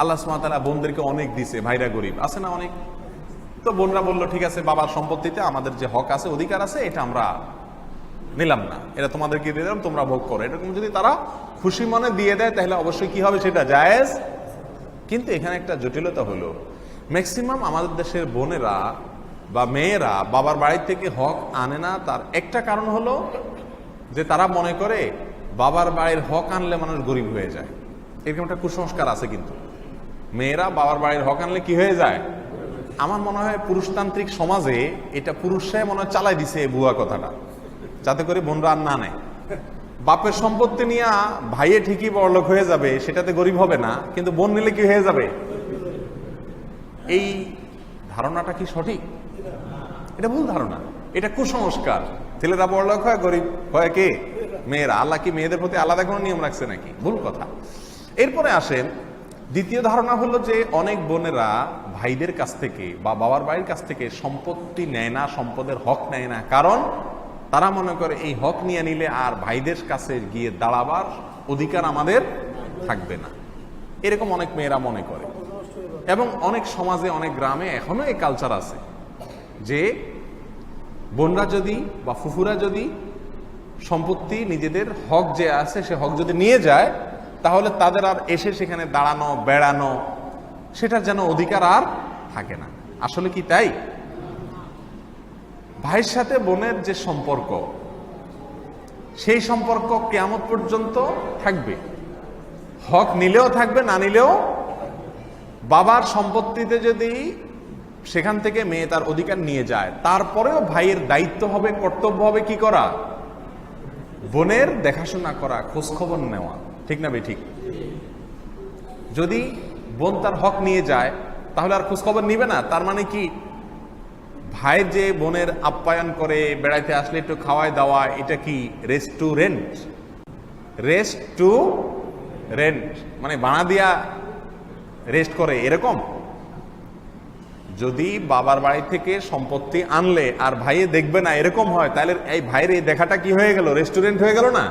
আল্লাহ সুবহানাহু ওয়া তাআলা বোনদেরকে অনেক দিছে, ভাইরা গরিব আছে না অনেক, তো বোনরা বললো ঠিক আছে বাবার সম্পত্তিতে আমাদের যে হক আছে, অধিকার আছে, এটা আমরা নিলাম না, এটা তোমাদেরকে দিয়ে দিলাম, তোমরা ভোগ করো। এরকম যদি তারা খুশি মনে দিয়ে দেয় তাহলে অবশ্যই কি হবে, সেটা জায়েজ। কিন্তু এখানে একটা জটিলতা হলো, ম্যাক্সিমাম আমাদের দেশের বোনেরা বা মেয়েরা বাবার বাড়ি থেকে হক আনে না। তার একটা কারণ হলো যে তারা মনে করে বাবার বাড়ির হক আনলে মানুষ গরিব হয়ে যায়। এরকম একটা কুসংস্কার আছে। কিন্তু মেয়েরা বাবার বাড়ির হক আনলে কি হয়ে যায়? আমার মনে হয় পুরুষতান্ত্রিক সমাজে এটা পুরুষরাই মনে হয় চালাই দিছে এই ভুয়া কথাটা, যাতে করে বোনরা আর না নেয়। বাপের সম্পত্তি নিয়ে ভাইয়ে ঠিকই বড়লোক হয়ে যাবে, সেটাতে গরিব হবে না, কিন্তু বোন নিলে কি হয়ে যাবে? এই ধারণাটা কি সঠিক? এটা ভুল ধারণা, এটা কুসংস্কার। ছেলেরা বড়লোক হয়, গরিব হয় কে? মেয়েরা। আল্লাহ কি মেয়েদের প্রতি আলাদা কোনো নিয়ম রাখছে নাকি? ভুল কথা। এরপরে আসেন দ্বিতীয় ধারণা হলো যে অনেক বোনেরা ভাইদের কাছ থেকে বা বাবার বাড়ির কাছ থেকে সম্পত্তি নেয় না, সম্পদের হক নেয় না, কারণ তারা মনে করে এই হক নিয়ে নিলে আর ভাইদের কাছে গিয়ে দাঁড়াবার অধিকার আমাদের থাকবে না। এরকম অনেক মেয়েরা মনে করে। এবং অনেক সমাজে, অনেক গ্রামে এখনো এই কালচার আছে যে বোনরা যদি বা ফুফুরা যদি সম্পত্তি নিজেদের হক যে আছে সে হক যদি নিয়ে যায়, তাহলে তাদের আর এসে সেখানে দাঁড়ানো, বেড়ানো, সেটার যেন অধিকার আর থাকে না। আসলে কি তাই? ভাইয়ের সাথে বোনের যে সম্পর্ক, সেই সম্পর্ক কিয়ামত পর্যন্ত থাকবে। হক নিলেও থাকবে, না নিলেও। বাবার সম্পত্তিতে যদি সেখান থেকে মেয়ে তার অধিকার নিয়ে যায়, তারপরেও ভাইয়ের দায়িত্ব হবে, কর্তব্য হবে কি করা? বোনের দেখাশোনা করা, খোঁজখবর নেওয়া। ঠিক না বে ঠিক? যদি বোন তার হক নিয়ে যায় তাহলে আর খোঁজখবর নিবে না। তার মানে কি ভাই যে বোনের আপ্যায়ন করে, বেড়াইতে আসলে একটু খাওয়ায় দাওয়া, এটা কি রেস্টুরেন্ট? রেস্টুরেন্ট মানে ভাড়া দিয়া রেস্ট করে এরকম? যদি বাবার বাড়ি থেকে সম্পত্তি আনলে আর ভাইয়ে দেখবে না এরকম হয়, তাহলে এই ভাইয়ের এই দেখাটা কি হয়ে গেল? রেস্টুরেন্ট হয়ে গেল না?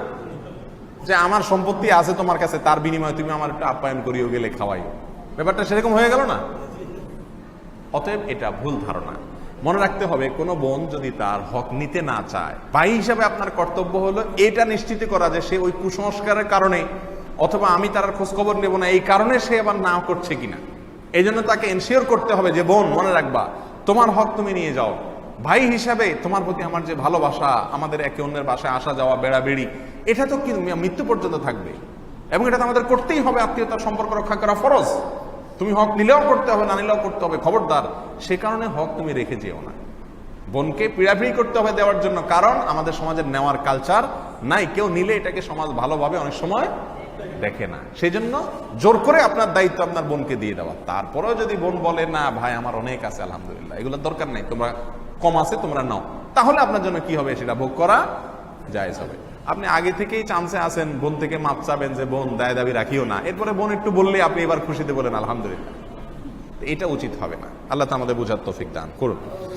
যে আমার সম্পত্তি আছে তোমার কাছে, তার বিনিময়ে তুমি আমার একটু আপ্যায়ন করিও, গেলে খাওয়াইও, ব্যাপারটা সেরকম হয়ে গেল না? অতএব এটা ভুল ধারণা। মনে রাখতে হবে, কোনো বোন যদি তার হক নিতে না চায়, ভাই হিসাবে আপনার কর্তব্য হলো এটা নিশ্চিত করা যে সে ওই কুসংস্কারের কারণে অথবা আমি তার খোঁজ খবর নেব না এই কারণে সে আবার না করছে কিনা। এই জন্য তাকে এনশিওর করতে হবে যে বোন মনে রাখবা, তোমার হক তুমি নিয়ে যাও। ভাই হিসাবে তোমার প্রতি আমার যে ভালোবাসা, আমাদের একে অন্যের বাসায় আসা যাওয়া, বেড়াবেড়ি, এটা তো কি মৃত্যু পর্যন্ত থাকবে, এবং এটা তো আমাদের করতেই হবে। আত্মীয়তার সম্পর্ক রক্ষা করা ফরজ। তুমি হক নিলেও করতে হবে, না নিলেও করতে হবে, খবরদার সে কারণে হক তুমি রেখে যেও না। বোনকে পিড়াপিড়ি করতে হবে দেওয়ার জন্য, কারণ আমাদের সমাজের নেওয়ার কালচার নাই। কেউ নিলে এটাকে সমাজ ভালোভাবে অনেক সময় দেখে না। সেই জন্য জোর করে আপনার দায়িত্ব আপনার বোনকে দিয়ে দেওয়া। তারপরেও যদি বোন বলে না ভাই আমার অনেক আছে আলহামদুলিল্লাহ, এগুলোর দরকার নাই, তোমরা কম আছে তোমরা নাও, তাহলে আপনার জন্য কি হবে? সেটা ভোগ করা জায়েজ হবে। আপনি আগে থেকেই চান্সে আছেন, বোন থেকে মাপ চাবেন যে বোন দায় দাবি রাখিও না, এরপরে বোন একটু বললে আপনি এবার খুশিতে বলেন আলহামদুলিল্লাহ, এটা উচিত হবে না। আল্লাহ তো আমাদের বুঝার তৌফিক দান করুন।